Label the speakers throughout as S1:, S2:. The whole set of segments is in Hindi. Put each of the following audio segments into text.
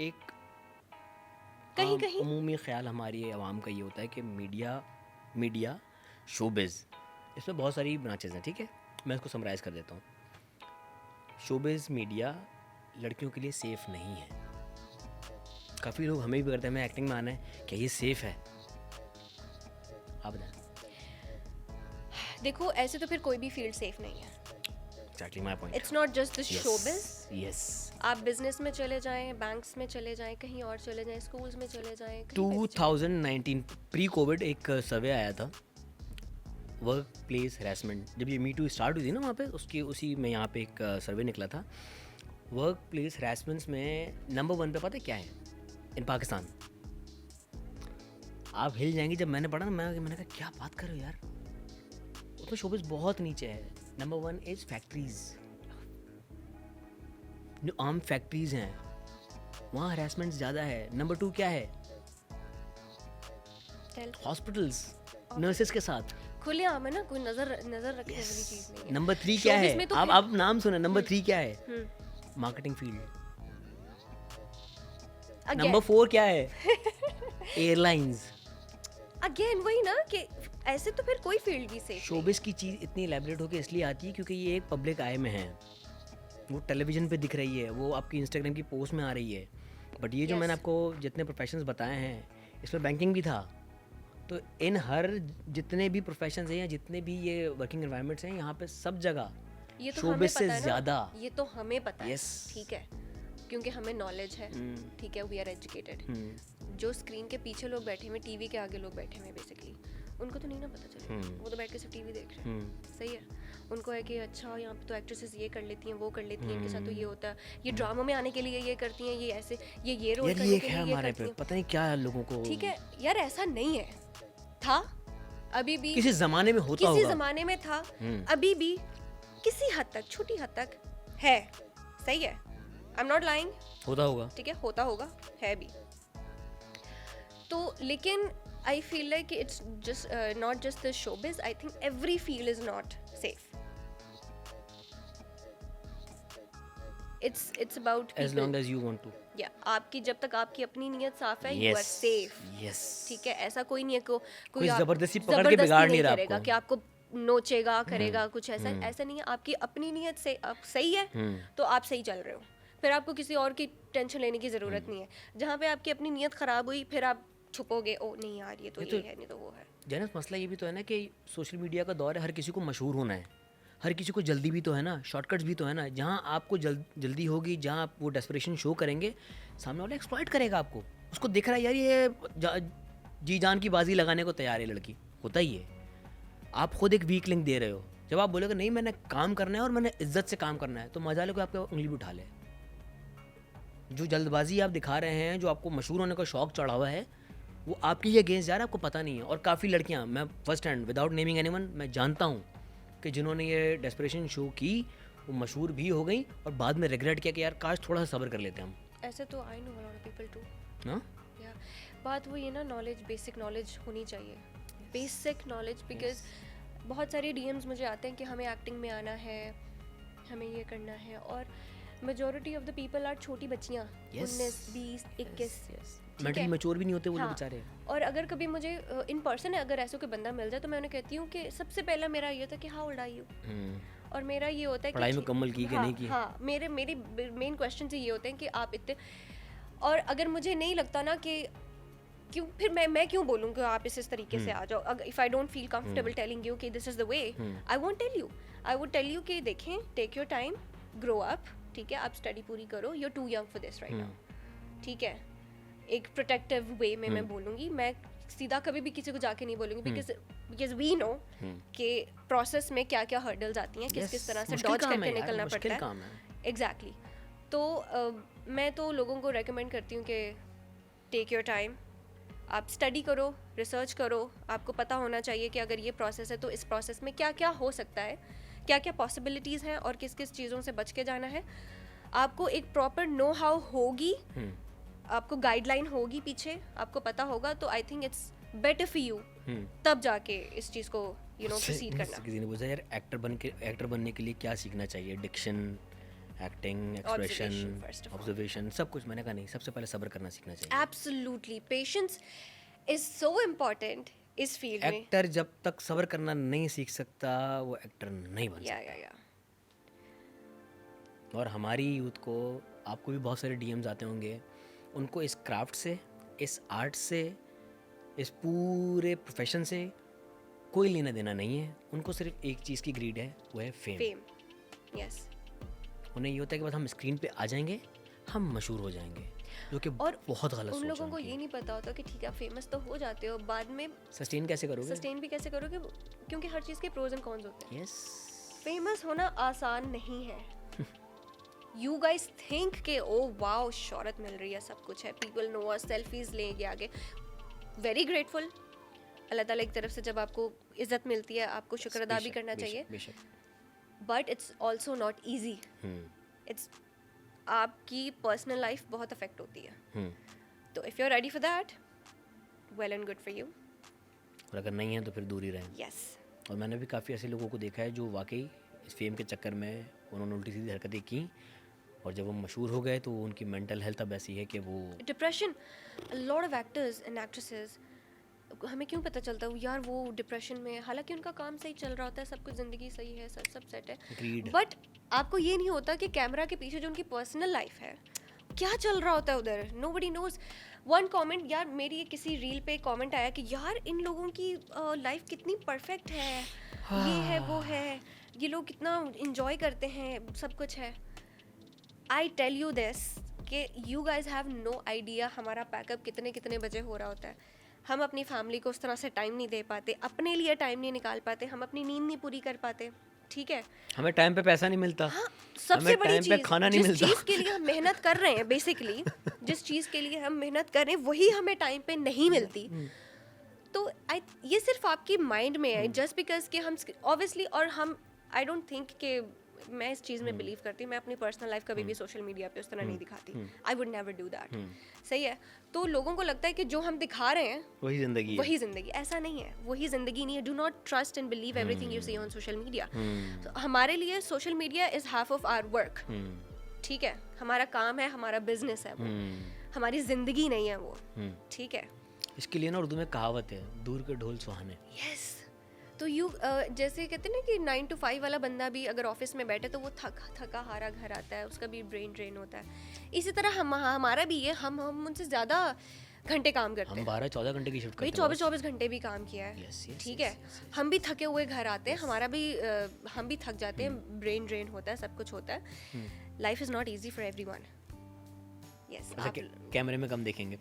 S1: एक
S2: कहीं कहीं
S1: अमूमी ख्याल हमारी आवाम का ये होता है कि मीडिया शोबिज़, इसमें बहुत सारी ब्रांचेज हैं, ठीक है, मैं इसको समराइज़ कर देता हूँ। शोबिज़ मीडिया लड़कियों के लिए सेफ़ नहीं है। काफ़ी लोग हमें भी करते हैं, हमें एक्टिंग में आना है, क्या ये सेफ़ है? आप बताएं।
S2: देखो, ऐसे तो फिर कोई भी फील्ड सेफ नहीं है।
S1: Exactly my point.
S2: It's not just the showbiz.
S1: Yes.
S2: आप बिजनेस में चले जाएं, बैंक्स में चले जाएं, कहीं और चले जाएं, स्कूल्स में चले जाएं, कहीं पे भी चले
S1: 2019 प्री कोविड एक सर्वे आया था, वर्क प्लेस हरासमेंट, जब ये मी टू स्टार्ट हुई थी ना वहाँ पे, उसी में यहाँ पे एक सर्वे निकला था। वर्क प्लेस हरासमेंट्स में नंबर 1 पे पता है क्या है इन पाकिस्तान? आप हिल जाएंगी जब मैंने पढ़ा ना, मैंने कहा क्या बात कर रहे हो यार, उसमें शोबिज़ बहुत नीचे है। नंबर 1 इज़ फैक्ट्रीज, जो आम फैक्ट्रीज हैं वहाँ हरासमेंट ज़्यादा है। नंबर 2 क्या है?
S2: Tell.
S1: हॉस्पिटल्स नर्सेस के साथ।
S2: खुले आम है ना, कोई नजर रखने वाली चीज नहीं है।
S1: नंबर 3 क्या
S2: Showbiz
S1: है?
S2: में तो
S1: आप नाम सुने, नंबर 3 क्या है? Marketing field. नंबर 4 क्या है? एयरलाइंस।
S2: अगेन वही ना कि ऐसे तो फिर कोई फील्ड भी सेफ
S1: शोबिस की चीज़ इतनी एलैबोरेट होकर इसलिए आती है क्योंकि ये एक पब्लिक आई में है, वो टेलीविज़न पे दिख रही है, वो आपकी इंस्टाग्राम की पोस्ट में आ रही है। बट ये जो मैंने आपको जितने प्रोफेशंस बताए हैं, इसमें बैंकिंग भी था। तो इन हर जितने भी प्रोफेशंस हैं या जितने भी ये वर्किंग एनवायरनमेंट्स हैं, यहाँ पे सब जगह
S2: ये तो हमें
S1: शोबिस
S2: पता
S1: से
S2: है
S1: ज़्यादा।
S2: ना, ये तो हमें पता है,
S1: Yes.
S2: ठीक है, क्योंकि हमें नॉलेज है, ठीक है, वी आर एजुकेटेड। जो स्क्रीन के पीछे लोग बैठे हुए, टीवी के आगे लोग बैठे हुए, बेसिकली उनको तो नहीं ना पता चलेगा, वो तो बैठ के सिर्फ टीवी देख रहे हैं, सही है। उनको है कि अच्छा यहाँ पे तो एक्ट्रेसेस ये कर लेती हैं, वो कर लेती हैं, इनके साथ तो ये होता है, ये ड्रामा में आने के लिए ये करती हैं, ये ऐसे ये रोल करने के लिए ये
S1: हमारे
S2: करती
S1: पे
S2: हैं।
S1: पता नहीं क्या है लोगों को।
S2: ठीक है यार, ऐसा नहीं है, था अभी भी,
S1: किसी ज़माने में होता
S2: किसी
S1: होगा।
S2: ज़माने में था, अभी भी किसी हद तक, छोटी हद तक है, सही है, आई एम नॉट लाइंग,
S1: होता होगा।
S2: ठीक है, होता होगा, है भी। तो लेकिन I feel like it's just not just the showbiz, I think every field is not safe. It's about
S1: as long as you want to.
S2: या आपकी, जब तक आपकी अपनी नियत साफ है, you
S1: Yes.
S2: Are safe.
S1: Yes.
S2: ठीक है, ऐसा कोई नहीं है
S1: कोई
S2: आप
S1: जबरदस्ती पकड़ के बिगाड़ नहीं रहा
S2: करेगा
S1: आपको।
S2: कि आपको नोचेगा, करेगा कुछ ऐसा नहीं है। आपकी अपनी नियत से आप सही है तो आप सही चल रहे हो, फिर आपको किसी और की टेंशन लेने की ज़रूरत नहीं है। जहाँ पे आपकी अपनी नियत ख़राब हुई, फिर आप छुपोगे, ओ नहीं यार ये तो ये है, नहीं तो वो है।
S1: जैनस मसला ये भी तो है ना कि सोशल मीडिया का दौर है, हर किसी को मशहूर होना है, हर किसी को जल्दी भी तो है ना, शॉर्टकट्स भी तो है ना। जहाँ आपको जल्दी होगी, जहाँ आप वो डेस्परेशन शो करेंगे, सामने वाला एक्सप्लॉइट करेगा आपको। उसको दिख रहा है यार ये जी जान की बाजी लगाने को तैयार है लड़की, होता ही है। आप खुद एक वीक लिंक दे रहे हो। जब आप बोलोगे नहीं मैंने काम करना है और मैंने इज्जत से काम करना है, तो मजा लो कि आपके उंगली भी उठा ले। जो जल्दबाजी आप दिखा रहे हैं, जो आपको मशहूर होने का शौक चढ़ा हुआ है, वो आपके ही अगेंस्ट जा रहा है, आपको पता नहीं है। और काफ़ी लड़कियां, मैं first hand without naming anyone, मैं जानता हूँ कि जिन्होंने ये डेस्परेशन शो की, वो मशहूर भी हो गई और बाद में रिग्रेट किया कि यार काश थोड़ा सा सब्र कर लेते हम।
S2: ऐसे तो I know a lot of people too.
S1: हाँ,
S2: या बात वो ये ना, नॉलेज, बेसिक नॉलेज होनी चाहिए, बेसिक नॉलेज। बिकॉज बहुत सारे डीएम्स मुझे आते हैं कि हमें एक्टिंग में आना है, हमें ये करना है, और majority of the people are छोटी बच्चियाँ, 19, 20, 21,
S1: मेंटली मैच्योर भी नहीं होते वो लोग
S2: हाँ।
S1: बेचारे।
S2: और अगर कभी मुझे इन पर्सन अगर ऐसा कोई बंदा मिल जाए, तो मैं उन्हें कहती हूँ कि सबसे पहला मेरा ये था कि हाउ ओल्ड आर यू, और मेरा ये होता है
S1: पढ़ाई
S2: कि
S1: मुकम्मल की कि नहीं की।
S2: हाँ, मेरे मेन क्वेश्चन से ये होते हैं कि आप इतने, और अगर मुझे नहीं लगता ना कि क्यों, फिर मैं क्यों बोलूँ कि आप इस तरीके से आ जाओ। If I don't feel comfortable telling you कि this is the way, I won't tell you. I would tell you कि देखें, take your time, grow up, ठीक है, आप स्टडी पूरी करो, you are too young for this right now, ठीक है। एक प्रोटेक्टिव वे में मैं बोलूँगी, मैं सीधा कभी भी किसी को जाके नहीं बोलूँगी, बिकॉज वी नो कि प्रोसेस में क्या क्या हर्डल्स आती हैं, किस किस तरह से डॉज करके निकलना पड़ता है। एग्जैक्टली। तो मैं तो लोगों को रेकमेंड करती हूँ कि टेक योर टाइम, आप स्टडी करो, रिसर्च करो, आपको पता होना चाहिए कि अगर ये प्रोसेस है तो इस प्रोसेस में क्या क्या हो सकता है, क्या क्या पॉसिबिलिटीज़ हैं, और किस किस चीज़ों से बच के जाना है। आपको एक प्रॉपर नो हाउ होगी, आपको गाइडलाइन होगी पीछे, आपको पता होगा, तो I think it's better for you तब जाके इस चीज़ को प्रोसीड करना।
S1: किसी ने पूछा यार एक्टर बनने के लिए क्या सीखना चाहिए, diction acting, expression,
S2: Observation, first of all.
S1: Observation, सब कुछ। मैंने कहा नहीं, सबसे पहले सब्र करना सीखना चाहिए।
S2: Absolutely patience is so important इस फील्ड में।
S1: एक्टर जब तक सब्र करना नहीं सीख सकता वो एक्टर नहीं बन
S2: या
S1: सकता। और हमारी यूथ को, आपको भी बहुत सारे डीएम्स आते होंगे, उनको इस क्राफ्ट से, इस आर्ट से, इस पूरे प्रोफेशन से कोई लेना देना नहीं है। उनको सिर्फ एक चीज़ की ग्रीड है, वो है फेम।
S2: Fame, yes.
S1: उन्हें ये होता है कि बस हम स्क्रीन पे आ जाएंगे, हम मशहूर हो जाएंगे, जो कि
S2: और
S1: बहुत गलत सोच
S2: उन
S1: है
S2: लोगों को
S1: उनकी।
S2: ये नहीं पता होता कि ठीक है, फेमस तो हो जाते हो, बाद में
S1: सस्टेन कैसे करोगे?
S2: सस्टेन भी कैसे करोगे, क्योंकि हर चीज़ के प्रोज एंड कॉन्स होते हैं।
S1: यस।
S2: फेमस होना आसान नहीं है। यू गाइस थिंक के ओ वाओ शोहरत मिल रही है, सब कुछ है, पीपल नो अस, सेल्फीज लेंगे आगे, वेरी ग्रेटफुल। अल्लाह ताला की तरफ से जब आपको इज्जत मिलती है, आपको शुक्र अदा भी करना चाहिए,
S1: बेशक।
S2: But it's also not easy. It's आपकी पर्सनल लाइफ बहुत अफेक्ट होती है। तो if you are ready for that, well and good for you.
S1: और अगर नहीं है तो फिर दूर ही रहें।
S2: यस।
S1: और मैंने भी काफ़ी ऐसे लोगों को देखा है जो वाकई इस फेम के चक्कर में उन्होंने उल्टी सीधी हरकतें की, और जब वो मशहूर हो गए तो उनकी मेंटल हेल्थ अब ऐसी है कि वो
S2: depression, lot of actors and actresses, हमें क्यों पता चलता है यार वो डिप्रेशन में, हालांकि उनका काम सही चल रहा होता है, सब कुछ ज़िंदगी सही है, सब सेट है,
S1: ग्रीड।
S2: बट आपको ये नहीं होता कि कैमरा के पीछे जो उनकी पर्सनल लाइफ है क्या चल रहा होता है उधर। Nobody knows. वन कमेंट, यार मेरी किसी रील पे कमेंट आया कि यार इन लोगों की लाइफ कितनी परफेक्ट है, ये है वो है, ये लोग कितना इंजॉय करते हैं, सब कुछ है। आई टेल यू दिस कि you guys have no idea हमारा पैकअप कितने कितने बजे हो रहा होता है। हम अपनी फैमिली को उस तरह से टाइम नहीं दे पाते, अपने लिए टाइम नहीं निकाल पाते, हम अपनी नींद नहीं पूरी कर पाते, ठीक है।
S1: हमें टाइम पे पैसा नहीं मिलता।
S2: हाँ, सबसे बड़ी
S1: टाइम पे
S2: चीज,
S1: खाना नहीं
S2: जिस
S1: मिलता।
S2: चीज के लिए हम मेहनत कर रहे हैं, बेसिकली जिस चीज के लिए हम मेहनत कर रहे हैं वही हमें टाइम पे नहीं मिलती। तो ये सिर्फ आपकी माइंड में है, जस्ट बिकॉज कि हम ऑब्वियसली, और हम आई डोंट थिंक कि मैं इस चीज़ में बिलीव करती हूँ, मैं अपनी पर्सनल लाइफ कभी भी सोशल मीडिया पे उस तरह नहीं दिखाती। I would never do that. सही है। तो लोगों को लगता है कि जो हम दिखा रहे हैं
S1: वही जिंदगी है।
S2: वही जिंदगी, ऐसा नहीं है, वही जिंदगी नहीं है। Do not trust and believe everything you see on social media. हमारे लिए social media is half of our work, ठीक है। हमारा काम है, हमारा बिजनेस है वो, हमारी जिंदगी नहीं है वो, ठीक है।
S1: इसके लिए ना उर्दू में कहावत है, दूर के ढोल सुहाने।
S2: यस। तो जैसे कहते हैं ना कि 9 to 5 वाला बंदा भी अगर ऑफिस में बैठे तो वो थका हारा घर आता है, उसका भी ब्रेन ड्रेन होता है। इसी तरह हमारा भी ये, हम उनसे ज़्यादा घंटे काम करते हैं।
S1: हम 12-14 घंटे की शिफ्ट
S2: भाई
S1: करते हैं।
S2: 24 घंटे भी काम किया है,
S1: Yes, yes,
S2: ठीक
S1: yes,
S2: है। हम भी थके हुए घर आते हैं, हमारा भी हम भी थक जाते हैं, ब्रेन ड्रेन होता है, सब कुछ होता है। Life is not easy for everyone. Yes.
S1: कैमरे में कम देखेंगे।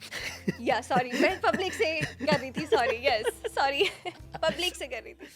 S2: या सॉरी, मैं पब्लिक से कर रही थी, सॉरी, यस सॉरी, पब्लिक से कर रही थी।